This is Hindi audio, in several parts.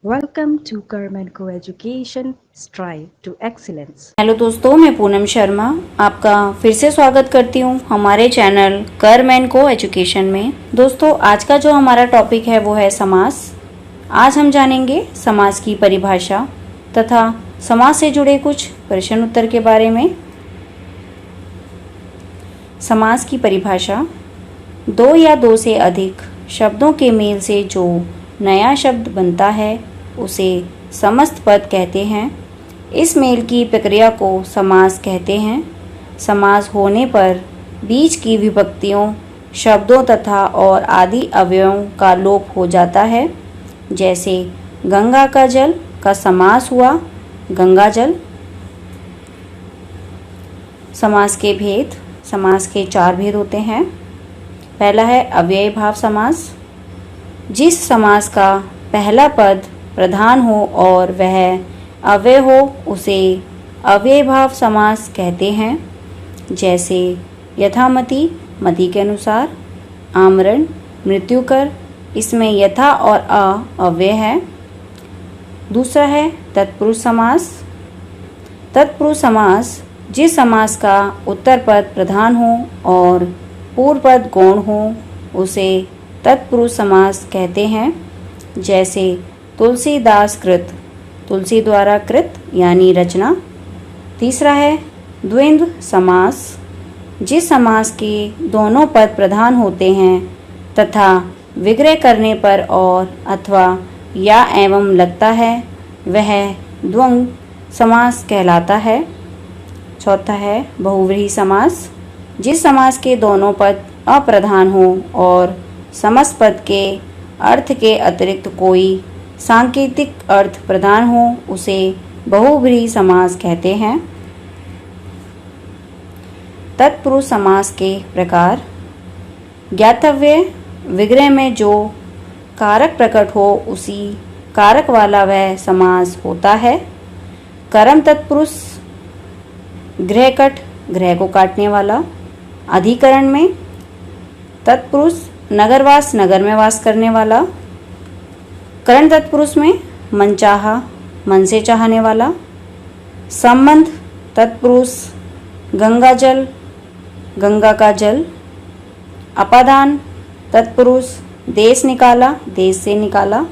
Welcome to Carmen Co-Education Strive to Excellence. Hello दोस्तों, मैं पूनम शर्मा आपका फिर से स्वागत करती हूँ हमारे चैनल करमैन को एजुकेशन में। दोस्तों, आज का जो हमारा टॉपिक है वो है समास। आज हम जानेंगे समास की परिभाषा तथा समास से जुड़े कुछ प्रश्न उत्तर के बारे में। समास की परिभाषा: दो या दो से अधिक शब्दों के मेल से जो नया शब्द बनता है उसे समस्त पद कहते हैं। इस मेल की प्रक्रिया को समास कहते हैं। समास होने पर बीच की विभक्तियों, शब्दों तथा और आदि अवयवों का लोप हो जाता है। जैसे गंगा का जल का समास हुआ गंगा जल। समास के भेद: समास के 4 भेद होते हैं। पहला है अव्ययी भाव समास। जिस समास का पहला पद प्रधान हो और वह अव्यय हो उसे अव्ययी भाव समास कहते हैं। जैसे यथामति, मति के अनुसार। आमरण, मृत्युकर, इसमें यथा और अ अव्यय है। दूसरा है तत्पुरुष समास। तत्पुरुष समास जिस समास का उत्तर पद प्रधान हो और पूर्व पद गौण हो उसे तत्पुरुष समास कहते हैं। जैसे तुलसीदास कृत, तुलसी द्वारा कृत यानी रचना। तीसरा है द्वंद्व समास। जिस समास के दोनों पद प्रधान होते हैं तथा विग्रह करने पर और अथवा या एवं लगता है वह द्वंद्व समास कहलाता है। चौथा है बहुव्रीहि समास। जिस समास के दोनों पद अप्रधान हो और समस्त पद के अर्थ के अतिरिक्त कोई सांकेतिक अर्थ प्रदान हो उसे बहुव्रीहि समास कहते हैं। तत्पुरुष समास के प्रकार: ज्ञातव्य विग्रह में जो कारक प्रकट हो उसी कारक वाला वह समास होता है। कर्म तत्पुरुष गृहकट, गृह को काटने वाला। अधिकरण में तत्पुरुष नगरवास, नगर में वास करने वाला। करण तत्पुरुष में मनचाहा, मन से चाहने वाला। संबंध तत्पुरुष गंगा जल, गंगा का जल। अपादान तत्पुरुष देश निकाला, देश से निकाला।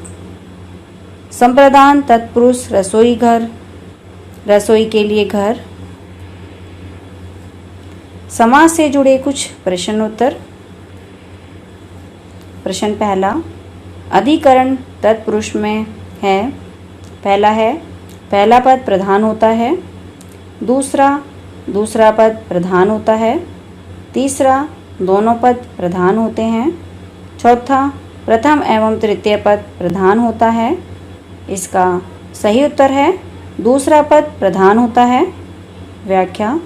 संप्रदान तत्पुरुष रसोई घर, रसोई के लिए घर। समास से जुड़े कुछ प्रश्न उत्तर। प्रश्न पहला: अधिकरण तत्पुरुष में है। पहला है पहला पद प्रधान होता है। दूसरा पद प्रधान होता है। तीसरा दोनों पद प्रधान होते हैं। चौथा प्रथम एवं तृतीय पद प्रधान होता है। इसका सही उत्तर है दूसरा पद प्रधान होता है। व्याख्या: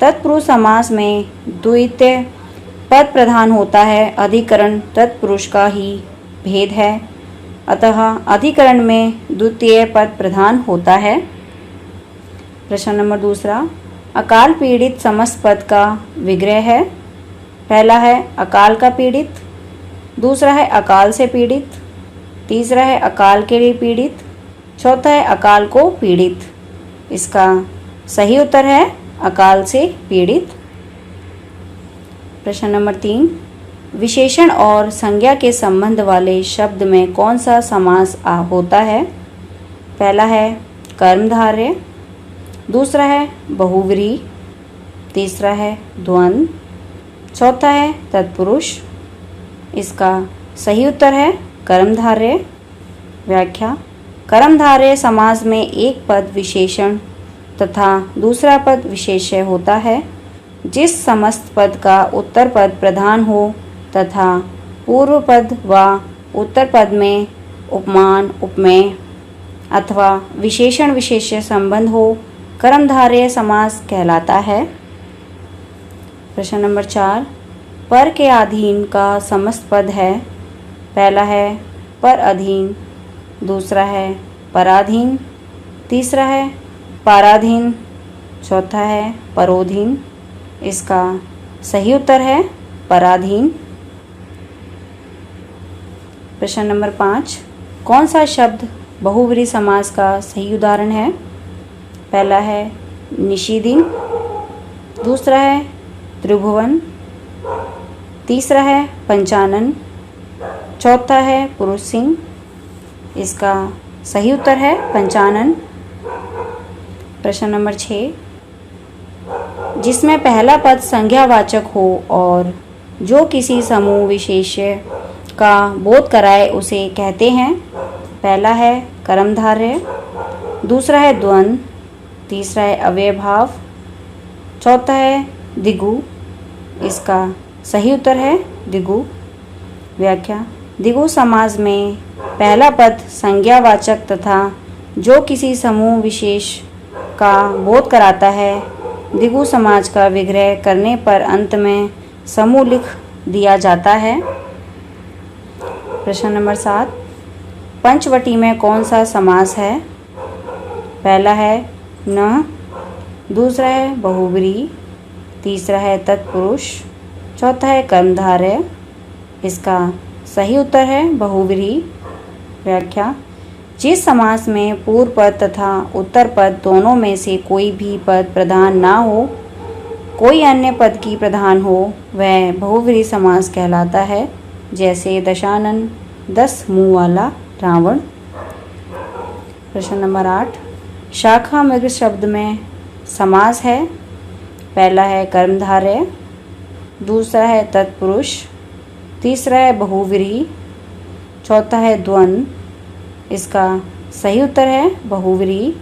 तत्पुरुष समास में द्वितीय पद प्रधान होता है। अधिकरण तत्पुरुष का ही भेद है, अतः अधिकरण में द्वितीय पद प्रधान होता है। प्रश्न नंबर दूसरा: अकाल पीड़ित समस्त पद का विग्रह है। पहला है अकाल का पीड़ित। दूसरा है अकाल से पीड़ित। तीसरा है अकाल के लिए पीड़ित। चौथा है अकाल को पीड़ित। इसका सही उत्तर है अकाल से पीड़ित। प्रश्न नंबर 3: विशेषण और संज्ञा के संबंध वाले शब्द में कौन सा समास होता है? पहला है कर्मधारय। दूसरा है बहुव्रीहि। तीसरा है द्वंद्व। चौथा है तत्पुरुष। इसका सही उत्तर है कर्मधारय। व्याख्या: कर्मधारय समास में एक पद विशेषण तथा दूसरा पद विशेष्य होता है। जिस समस्त पद का उत्तर पद प्रधान हो तथा पूर्व पद व उत्तर पद में उपमान, उपमेय अथवा विशेषण विशेष्य संबंध हो कर्मधारय समास कहलाता है। प्रश्न नंबर 4: पर के अधीन का समस्त पद है। पहला है पर अधीन। दूसरा है पराधीन। तीसरा है पाराधीन। चौथा है परोधीन। इसका सही उत्तर है पराधीन। प्रश्न नंबर 5: कौन सा शब्द बहुव्रीहि समास का सही उदाहरण है? पहला है निशिदिन, दूसरा है त्रिभुवन, तीसरा है पंचानन, चौथा है पुरुष सिंह। इसका सही उत्तर है पंचानन। प्रश्न नंबर 6, जिसमें पहला पद संज्ञावाचक हो और जो किसी समूह विशेष्य का बोध कराए उसे कहते हैं। पहला है कर्मधारय, दूसरा है द्वंद्व, तीसरा है अव्ययभाव, चौथा है दिगु। इसका सही उत्तर है दिगु। व्याख्या: दिगु समास में पहला पद संज्ञावाचक तथा जो किसी समूह विशेष का बोध कराता है। दिगु समाज का विग्रह करने पर अंत में समूह लिख दिया जाता है। प्रश्न नंबर 7, पंचवटी में कौन सा समास है? पहला है न, दूसरा है बहुव्रीहि, तीसरा है तत्पुरुष, चौथा है कर्मधारय। इसका सही उत्तर है बहुव्रीहि। व्याख्या: जिस समास में पूर्व पद तथा उत्तर पद दोनों में से कोई भी पद प्रधान ना हो, कोई अन्य पद की प्रधान हो, वह बहुव्रीहि समास कहलाता है। जैसे दशानन, 10 मुंह वाला रावण। प्रश्न नंबर 8, शाखा मृग शब्द में समास है। पहला है कर्मधारय, दूसरा है तत्पुरुष, तीसरा है बहुव्रीहि, चौथा है द्वंद्व। इसका सही उत्तर है बहुव्रीहि।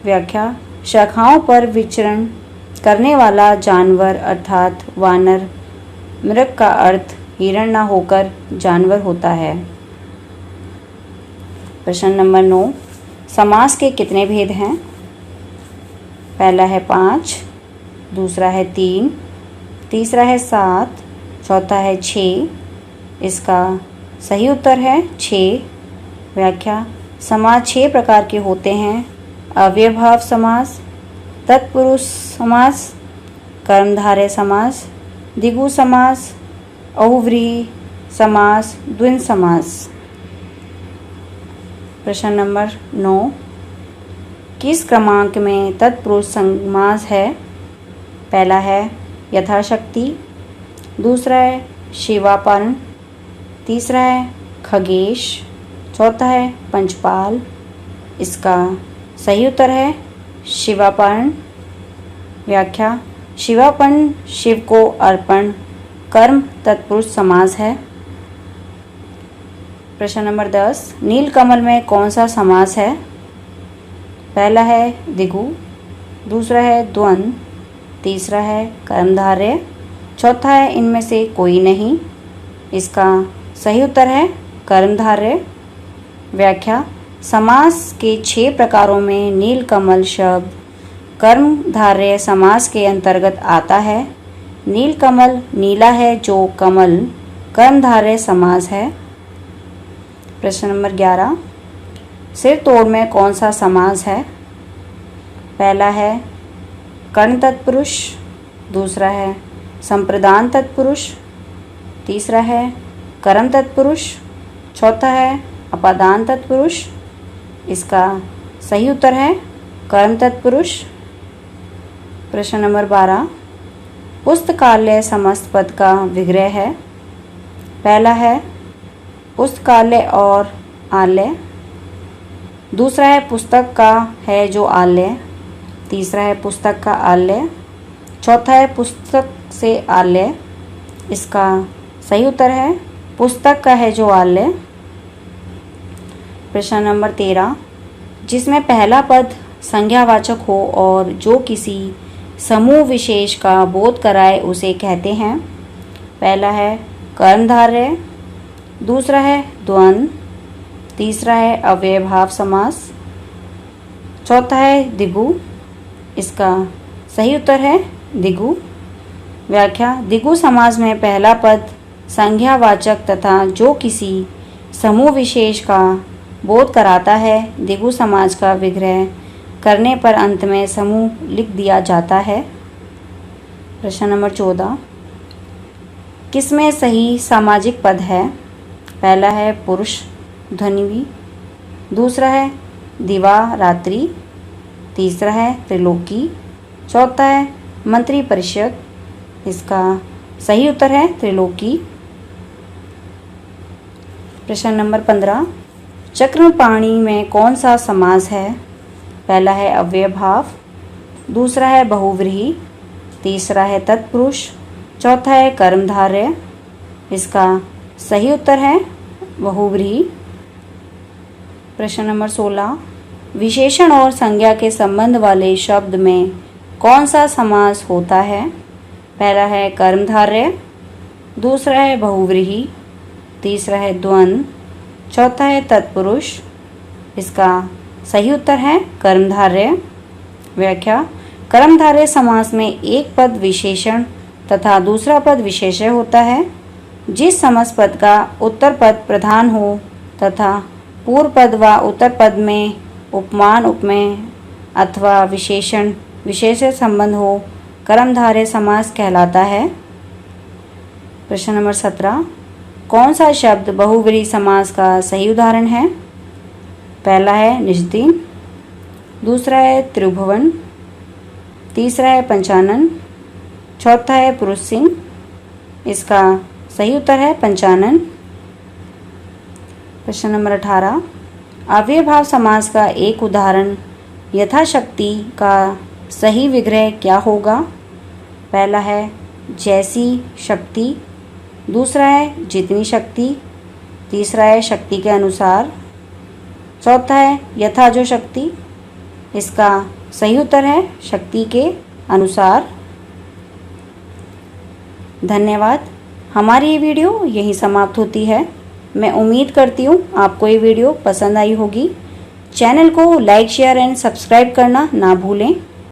व्याख्या: शाखाओं पर विचरण करने वाला जानवर अर्थात वानर, मृग का अर्थ हिरण न होकर जानवर होता है। प्रश्न नंबर 9, समास के कितने भेद हैं? पहला है 5, दूसरा है 3, तीसरा है 7, चौथा है 6। इसका सही उत्तर है 6। व्याख्या: समास 6 प्रकार के होते हैं। अव्ययभाव समास, तत्पुरुष समास, कर्मधारय समास, दिगु समास, बहुव्रीहि समास, द्वंद्व समास। प्रश्न नंबर 9, किस क्रमांक में तत्पुरुष समास है? पहला है यथाशक्ति, दूसरा है शिवापन, तीसरा है खगेश, चौथा है पंचपाल। इसका सही उत्तर है शिवापन। व्याख्या: शिवापन शिव को अर्पण कर्म तत्पुरुष समास है। प्रश्न नंबर 10, नीलकमल में कौन सा समास है? पहला है दिगु, दूसरा है द्वंद्व, तीसरा है कर्मधारय, चौथा है इनमें से कोई नहीं। इसका सही उत्तर है कर्मधारय। व्याख्या: समास के 6 प्रकारों में नीलकमल शब्द कर्मधारय समास के अंतर्गत आता है। नीलकमल नीला है जो कमल कर्मधारय समास है। प्रश्न नंबर 11, सिर तोड़ में कौन सा समास है? पहला है कर्ण तत्पुरुष, दूसरा है संप्रदान तत्पुरुष, तीसरा है कर्म तत्पुरुष, चौथा है अपादान तत्पुरुष। इसका सही उत्तर है कर्म तत्पुरुष। प्रश्न नंबर 12, पुस्तकालय समस्त पद का विग्रह है। पहला है पुस्तकालय और आलय, दूसरा है पुस्तक का है जो आलय, तीसरा है पुस्तक का आलय, चौथा है पुस्तक से आलय। इसका सही उत्तर है पुस्तक का है जो आलय। प्रश्न नंबर 13, जिसमें पहला पद संज्ञावाचक हो और जो किसी समूह विशेष का बोध कराए उसे कहते हैं। पहला है कर्मधारय, दूसरा है द्वंद्व, तीसरा है अव्ययभाव समास, चौथा है दिगु। इसका सही उत्तर है दिगु। व्याख्या: दिगु समास में पहला पद संज्ञावाचक तथा जो किसी समूह विशेष का बोध कराता है। दिगु समास का विग्रह करने पर अंत में समूह लिख दिया जाता है। प्रश्न नंबर 14, किसमें सही सामाजिक पद है? पहला है पुरुष ध्वनिवी, दूसरा है दिवा रात्रि, तीसरा है त्रिलोकी, चौथा है मंत्री परिषद। इसका सही उत्तर है त्रिलोकी। प्रश्न नंबर 15, चक्रपाणी में कौन सा समास है? पहला है अव्ययभाव, दूसरा है बहुव्रीहि, तीसरा है तत्पुरुष, चौथा है कर्मधारय। इसका सही उत्तर है बहुव्रीहि। प्रश्न नंबर 16, विशेषण और संज्ञा के संबंध वाले शब्द में कौन सा समास होता है? पहला है कर्मधारय, दूसरा है बहुव्रीहि, तीसरा है द्वंद्व, चौथा है तत्पुरुष। इसका सही उत्तर है कर्मधारय। व्याख्या, कर्मधारय समास में एक पद विशेषण तथा दूसरा पद विशेष्य होता है। जिस समास पद का उत्तर पद प्रधान हो तथा पूर्व पद व उत्तर पद में उपमान उपमेय अथवा विशेषण विशेष्य संबंध हो, कर्मधारय समास कहलाता है। प्रश्न नंबर 17, कौन सा शब्द बहुव्रीहि समास का सही उदाहरण है? पहला है निजदिन, दूसरा है त्रिभुवन, तीसरा है पंचानन, चौथा है पुरुष सिंह। इसका सही उत्तर है पंचानन। प्रश्न नंबर 18, अव्ययभाव समास का एक उदाहरण यथाशक्ति का सही विग्रह क्या होगा? पहला है जैसी शक्ति, दूसरा है जितनी शक्ति, तीसरा है शक्ति के अनुसार, चौथा है यथा जो शक्ति। इसका सही उत्तर है शक्ति के अनुसार। धन्यवाद। हमारी ये वीडियो यहीं समाप्त होती है। मैं उम्मीद करती हूँ आपको ये वीडियो पसंद आई होगी। चैनल को लाइक शेयर एंड सब्सक्राइब करना ना भूलें।